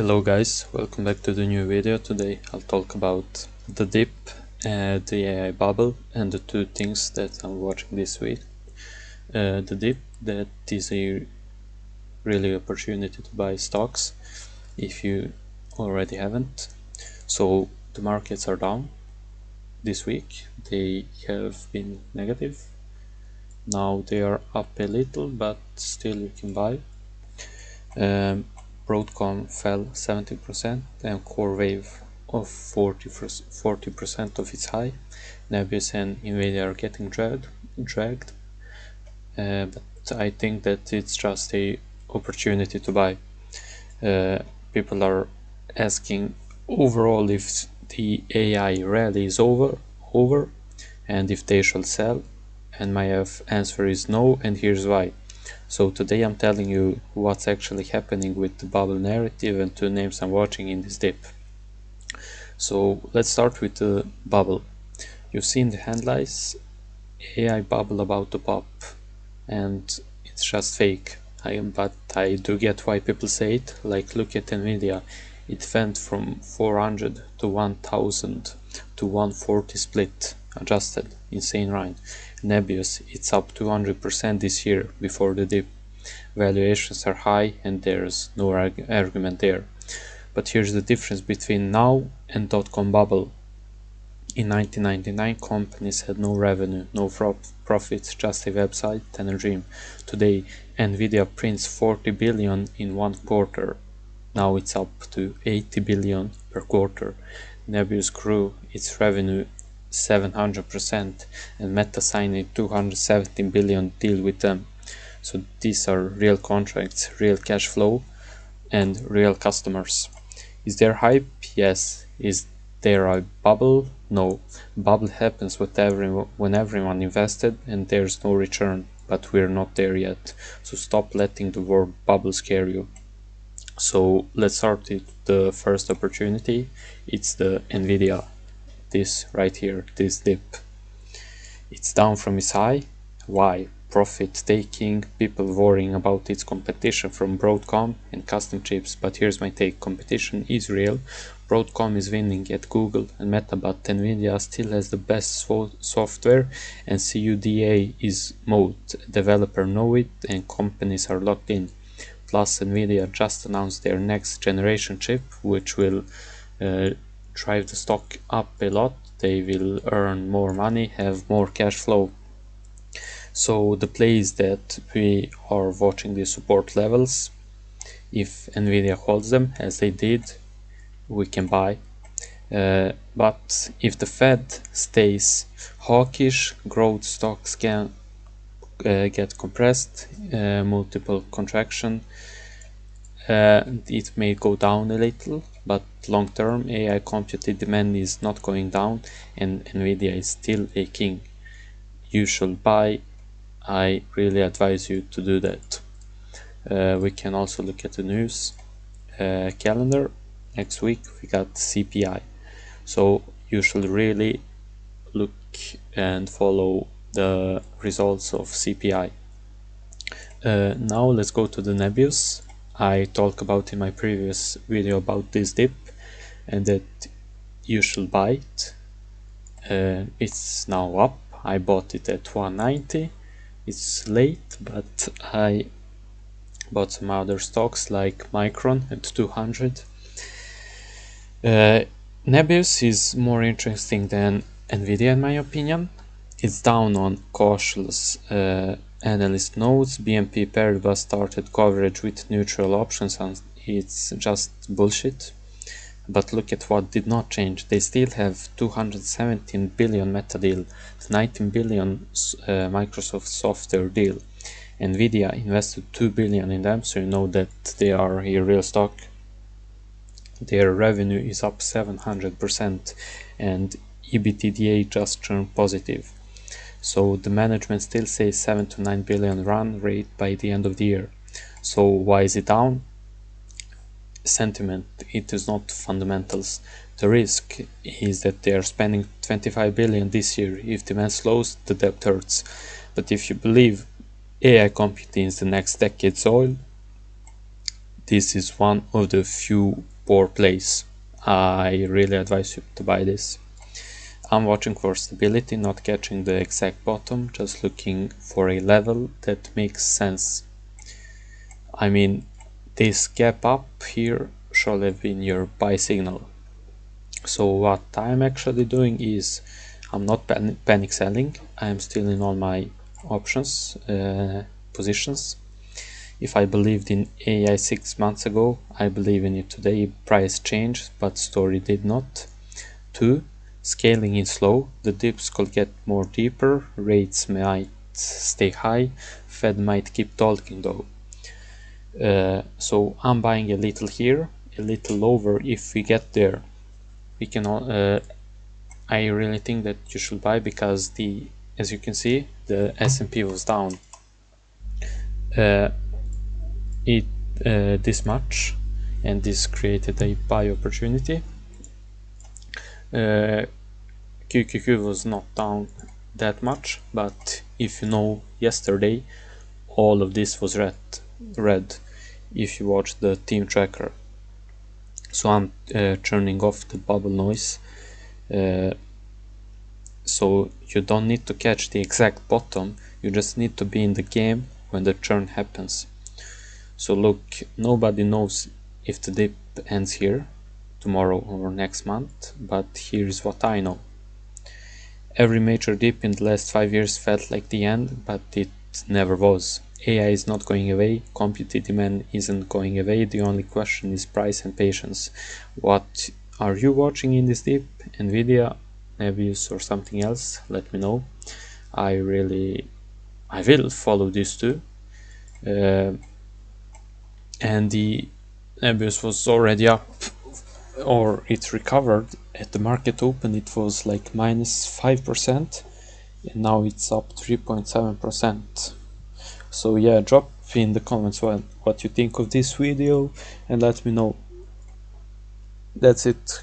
Hello guys, welcome back to the new video. Today I'll talk about the dip, the AI bubble, and the two things that I'm watching this week. The dip, that is a really opportunity to buy stocks if you already haven't. So the markets are down this week. They have been negative. Now they are up a little, but still you can buy. Broadcom fell 70% and CoreWeave of 40% of its high. Nebius and Nvidia are getting dragged, but I think that it's just a opportunity to buy. People are asking overall if the AI rally is over and if they shall sell, and my answer is no, and here's why. So today I'm telling you what's actually happening with the bubble narrative and two names I'm watching in this dip. So let's start with the bubble. You've seen the headlines, AI bubble about to pop, and it's just fake. But I do get why people say it. Like, look at Nvidia. It went from 400 to 1000 to 140 split, adjusted, insane ride. Nebius, it's up 200% this year before the dip. Valuations are high and there's no argument there. But here's the difference between now and dot-com bubble. In 1999, companies had no revenue, no profits, just a website and a dream. Today, Nvidia prints 40 billion in one quarter. Now it's up to 80 billion per quarter. Nebius grew its revenue 700% and Meta signed a 217 billion deal with them. So these are real contracts, real cash flow, and real customers. Is there hype? Yes. Is there a bubble? No. Bubble happens when everyone invested and there's no return, but we're not there yet. So stop letting the word bubble scare you. So let's start with the first opportunity. It's the Nvidia. This right here, this dip. It's down from its high. Why? Profit taking, people worrying about its competition from Broadcom and custom chips. But here's my take: competition is real. Broadcom is winning at Google and Meta, but Nvidia still has the best software and CUDA is mode. Developer know it and companies are locked in. Plus Nvidia just announced their next generation chip, which will drive the stock up a lot. They will earn more money, have more cash flow. So the play is that we are watching the support levels. If Nvidia holds them, as they did, we can buy. But if the Fed stays hawkish, growth stocks can get compressed, multiple contraction. It may go down a little, but long term AI computing demand is not going down and Nvidia is still a king. You should buy. I really advise you to do that. We can also look at the news calendar. Next week we got CPI, so you should really look and follow the results of CPI. Now let's go to the Nebius. I talked about in my previous video about this dip and that you should buy it. It's now up. I bought it at 190. It's late, but I bought some other stocks like Micron at 200. Nebius is more interesting than Nvidia in my opinion. It's down on cautious analyst notes. BNP Paribas started coverage with neutral options and it's just bullshit. But look at what did not change. They still have 217 billion Meta deal, 19 billion Microsoft software deal. Nvidia invested 2 billion in them, so you know that they are a real stock. Their revenue is up 700% and EBITDA just turned positive. So the management still says 7 to 9 billion run rate by the end of the year. So why is it down? Sentiment, it is not fundamentals. The risk is that they are spending 25 billion this year. If demand slows, the debt hurts. But if you believe AI computing is the next decade's oil, this is one of the few poor plays. I really advise you to buy this. I'm watching for stability, not catching the exact bottom, just looking for a level that makes sense. I mean, this gap up here should have been your buy signal. So what I'm actually doing is I'm not panic selling. I'm still in all my options positions. If I believed in AI 6 months ago, I believe in it today. Price changed, but story did not. 2. Scaling is slow. The dips could get more deeper. Rates might stay high. Fed might keep talking though. So I'm buying a little here, a little lower. If we get there, we can. I really think that you should buy, because as you can see, the S&P was down this much, and this created a buy opportunity. QQQ was not down that much, but if you know, yesterday all of this was red if you watch the team tracker. So I'm turning off the bubble noise, so you don't need to catch the exact bottom, you just need to be in the game when the churn happens. So look, nobody knows if the dip ends here tomorrow or next month, but here's what I know. Every major dip in the last 5 years felt like the end, but it never was. AI is not going away, compute demand isn't going away, the only question is price and patience. What are you watching in this dip? Nvidia, Nebius, or something else? Let me know. I will follow these two. And the Nebius was already up, or it recovered at the market open. It was like minus 5%, and now it's up 3.7%. So yeah, drop in the comments what you think of this video and let me know. That's it.